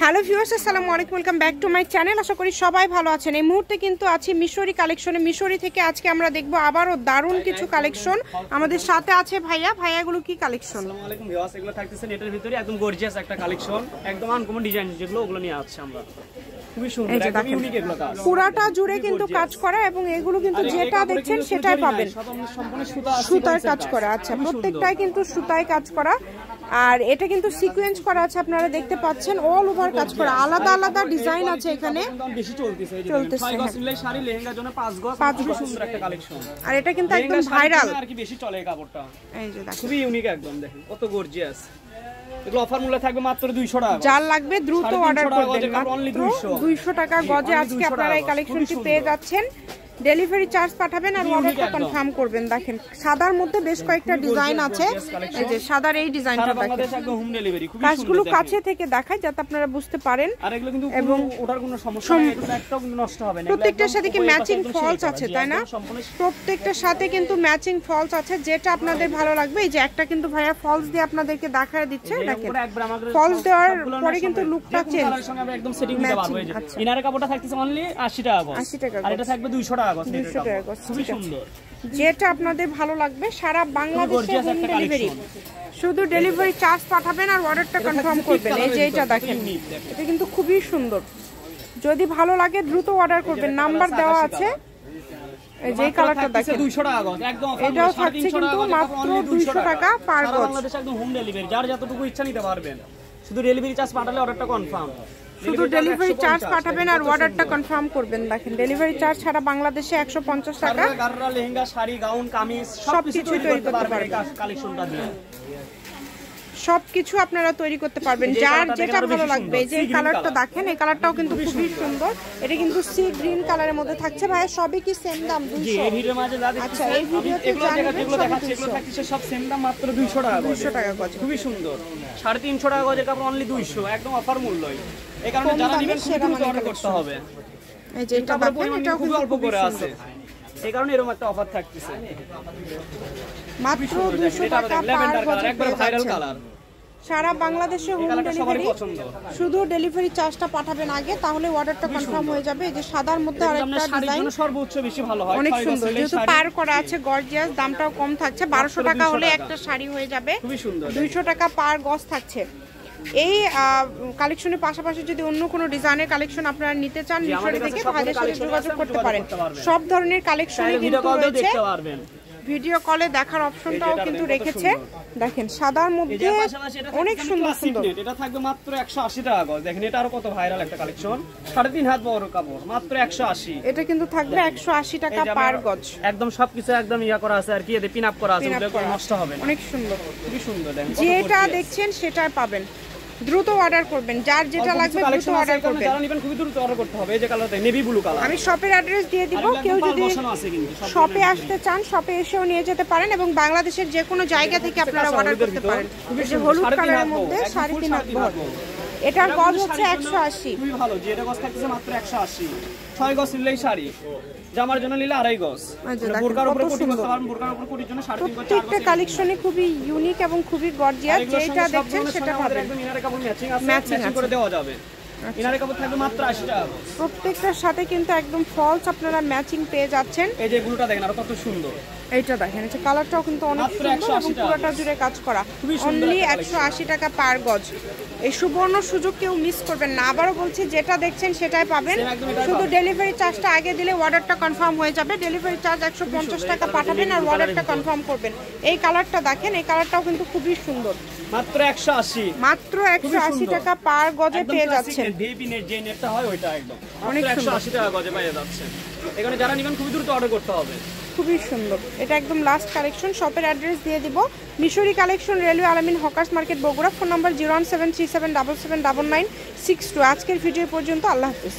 Hello viewers, আসসালামু আলাইকুম, welcome back to my channel. আশা করি সবাই ভালো আছেন। এই মুহূর্তে কিন্তু আছি মিশরি কালেকশনে। মিশরি থেকে আজকে আমরা দেখবো আবারও দারুণ কিছু কালেকশন। আমাদের সাথে আছে ভাইয়া। ভাইয়াগুলো কি কালেকশন? আসসালামু আলাইকুম ভিউয়ার্স, এগুলো থাকতেছে নেটের ভিতরে একদম গর্জিয়াস একটা কালেকশন, একদম আনকমন ডিজাইন যেগুলো ওগুলো নিয়ে আসছে আমরা। খুবই সুন্দর, একদম ইউনিক এগুলো কাজ। পুরাটা জুড়ে কিন্তু কাজ করা এবং এগুলো কিন্তু যেটা দেখছেন সেটাই পাবেন। সম্পূর্ণ সুতার কাজ করা। আচ্ছা, প্রত্যেকটাই কিন্তু সুতায় কাজ করা। আর এটা কিন্তু সিকোয়েন্স করা আছে, আপনারা দেখতে পাচ্ছেন। অল ওভার কাজ করা, আলাদা আলাদা ডিজাইন আছে এখানে। বেশি চলতেছে এই যে 6 গজ নিলে শাড়ি লেহেঙ্গার জন্য 5 গজ, খুব সুন্দর একটা কালেকশন। আর এটা কিন্তু একদম ভাইরাল আর কি বেশি চলে এই কাপড়টা। এই যে দেখেন, খুবই ইউনিক একদম, দেখেন কত গর্জিয়াস। এগুলো অফার মূল্য থাকবে মাত্র 200 টাকা। যার লাগবে দ্রুত অর্ডার করবেন, মাত্র 200 টাকা গজে আজকে আপনারা এই কালেকশনটি পেয়ে যাচ্ছেন। ডেলিভারি চার্জ পাঠাবেন আর অর্ডারটা কনফার্ম করবেন। দেখেন সাদার মধ্যে বেশ কয়েকটা ডিজাইন আছে। এই যে সাদার এই ডিজাইনটা দেখেন, একদম হোম ডেলিভারি। কাজগুলো কাছে থেকে দেখাই যাতে আপনারা বুঝতে পারেন। আর এগুলো কিন্তু এবং ওটার কোনো সমস্যা নেই, এটা একটাও নষ্ট হবে না। প্রত্যেকটার সাথে কি ম্যাচিং ফলস আছে, তাই না? প্রত্যেকটার সাথে কিন্তু ম্যাচিং ফলস আছে, যেটা আপনাদের ভালো লাগবে। এই যে একটা কিন্তু ভাইয়া ফলস দিয়ে আপনাদেরকে দেখায় দিচ্ছে। দেখেন ফলস দেওয়ার পরে কিন্তু লুকটা চেঞ্জ, এর সঙ্গে আমরা একদম সেটিং দিতে পারবো। এই যে ইনারের কাপড়টা থাকতেছে অনলি 80 টাকা গজ, 80 টাকা আর এটা থাকবে 200 টাকা গজ। 200 টাকা গজ, খুবই সুন্দর। যেটা আপনাদের ভালো লাগবে। সারা বাংলাদেশে হোম ডেলিভারি, শুধু ডেলিভারি চার্জ পাঠাবেন আর অর্ডারটা কনফার্ম করবেন। এই যে এটা দেখেন, এটা কিন্তু খুবই সুন্দর। যদি ভালো লাগে দ্রুত অর্ডার করবেন, নাম্বার দেওয়া আছে। এই যে কালারটা দেখেন 200 টাকা গজ, একদম অফার। এটাও থাকছে কিন্তু মাত্র 200 টাকা পার গজ। বাংলাদেশে একদম হোম ডেলিভারি, যার যতটুকু ইচ্ছা নিতে পারবেন। শুধু ডেলিভারি চার্জ পাঠালে অর্ডারটা কনফার্ম। শুধু ডেলিভারি চার্জ পাঠাবেন আর অর্ডারটা কনফার্ম করবেন। দেখেন ডেলিভারি চার্জ ছাড়া বাংলাদেশে 150 টাকা। গাররা, লেহেঙ্গা, শাড়ি, গাউন, কামিজ সবকিছু তৈরি করতে পারবেন কালেকশনটা দিয়ে। সবকিছু আপনারা তৈরি করতে পারবেন, যার যেটা ভালো লাগবে। এই যে কালারটা দেখেন, এই কালারটাও কিন্তু খুবই সুন্দর। এটা কিন্তু সি গ্রিন কালারের মধ্যে থাকছে। ভাই সবই কি সেম দাম? 200। এই ভিডিওর মাঝে যা দেখছেন, আচ্ছা, এই ভিডিওতে যেগুলো দেখাচ্ছি এগুলো থাকছে সব সেম দাম, মাত্র 200 টাকা গজ। 200 টাকা গজ, খুবই সুন্দর। 350 টাকা গজের কাপড় অনলি 200, একদম অফার মূল্যই। এই কারণে যারা নেবেন খুব দ্রুত অর্ডার করতে হবে। এই যে এটা দেখেন, এটাও খুব অল্প করে আছে, এই কারণে এরকম একটা অফার থাকতেছে। মাত্র 200 টাকা পার গজ, একবার ভাইরাল কালার। সারা বাংলাদেশে হোম ডেলিভারি। শুধু ডেলিভারি চার্জটা পাঠাবেন আগে, তাহলে অর্ডারটা কনফার্ম হয়ে যাবে। এই যে সাদার মধ্যে আরেকটা ডিজাইন সর্বোচ্চ বেশি ভালো হয়, অনেক সুন্দর। যেহেতু পার করা আছে, গর্জিয়াস, দামটাও কম থাকছে। 1200 টাকা হলে একটা শাড়ি হয়ে যাবে। খুবই সুন্দর। 200 টাকা পার গজ থাকছে। এই কালেকশনের পাশাপাশি যদি অন্য কোনো ডিজাইনের কালেকশন আপনারা নিতে চান, মিশরি থেকে ভাইদের সাথে যোগাযোগ করতে পারেন। সব ধরনের কালেকশনই কিন্তু রয়েছে। ভিডিও কলে দেখার অপশনটাও কিন্তু রেখেছে। দেখেন সাদার মধ্যে অনেক সুন্দর সুন্দর। এটা থাকবে মাত্র 180 টাকা গজ। দেখেন এটা আরো কত ভাইরাল একটা কালেকশন, 3.5 হাত বড় কাপড়, মাত্র 180। এটা কিন্তু থাকবে 180 টাকা পার গজ। একদম সবকিছু একদম ইয়া করা আছে আর কি, এতে পিন আপ করা আছে, ওগুলো নষ্ট হবে না। অনেক সুন্দর, খুবই সুন্দর। দেখেন যেটা দেখছেন সেটাই পাবেন। দ্রুত অর্ডার করবেন, যার যেটা লাগবে দ্রুত অর্ডার করবেন। যারা নেবেন খুবই দ্রুত অর্ডার করতে হবে। এই যে কালারটা নেভি ব্লু কালার। আমি শপের অ্যাড্রেস দিয়ে দিব, কেউ যদি শপে আসতে চান শপে এসেও নিয়ে যেতে পারেন এবং বাংলাদেশের যে কোনো জায়গা থেকে আপনারা অর্ডার করতে পারেন। এই যে হলুদ কালারের মধ্যে 3.5 হাত বড়, এটার গজ হচ্ছে 180। খুবই ভালো, যে এটা গজ থাকতেছে মাত্র 180। 6 গজ নিলেই শাড়ি, জামার জন্য নিলে 2.5 গজ। বোরকার উপরে কোটি করতে পারবেন, বোরকার উপরে কোটির জন্য 3.5 গজ। প্রত্যেকটা কালেকশনে খুবই ইউনিক এবং খুবই গর্জিয়াস। যেটা দেখছেন সেটা পাবেন। একদম ইনারে কাপড় ম্যাচিং করে দেওয়া যাবে। ইনারে কাপড় থাকবে মাত্র 80 টাকা। প্রত্যেকটার সাথে কিন্তু একদম ফলস আপনারা ম্যাচিং পেয়ে যাচ্ছেন। এই যে ব্লুটা দেখেন আর কত সুন্দর। এইটা দেখেন, এটা কালারটাও কিন্তু অনেক সুন্দর এবং পুরোটা জুড়ে কাজ করা। অনলি 180 টাকা পার গজ। এই সুবর্ণ সুযোগ কেউ মিস করবেন না। আবারও বলছি, যেটা দেখছেন সেটাই পাবেন। শুধু ডেলিভারি চার্জটা আগে দিলে অর্ডারটা কনফার্ম হয়ে যাবে। ডেলিভারি চার্জ 150 টাকা পাঠাবেন আর অর্ডারটা কনফার্ম করবেন। এই কালারটা দেখেন, এই কালারটাও কিন্তু খুবই সুন্দর। মাত্র 180, মাত্র 180 টাকা পার গজে পেয়ে যাচ্ছেন। ভিপি নেট যে নেটটা হয় ওইটা একদম অনেক 180 টাকা গজে পেয়ে যাচ্ছেন। এখানে যারা নেবেন খুবই দ্রুত অর্ডার করতে হবে। খুবই সুন্দর। এটা একদম লাস্ট কালেকশন। শপের অ্যাড্রেস দিয়ে দিব, মিশরি কালেকশন, রেলওয়ে আলামিন hawkers market, Bogura. Phone number 01737779962। আজকের ভিডিও পর্যন্ত। আল্লাহ হাফেজ।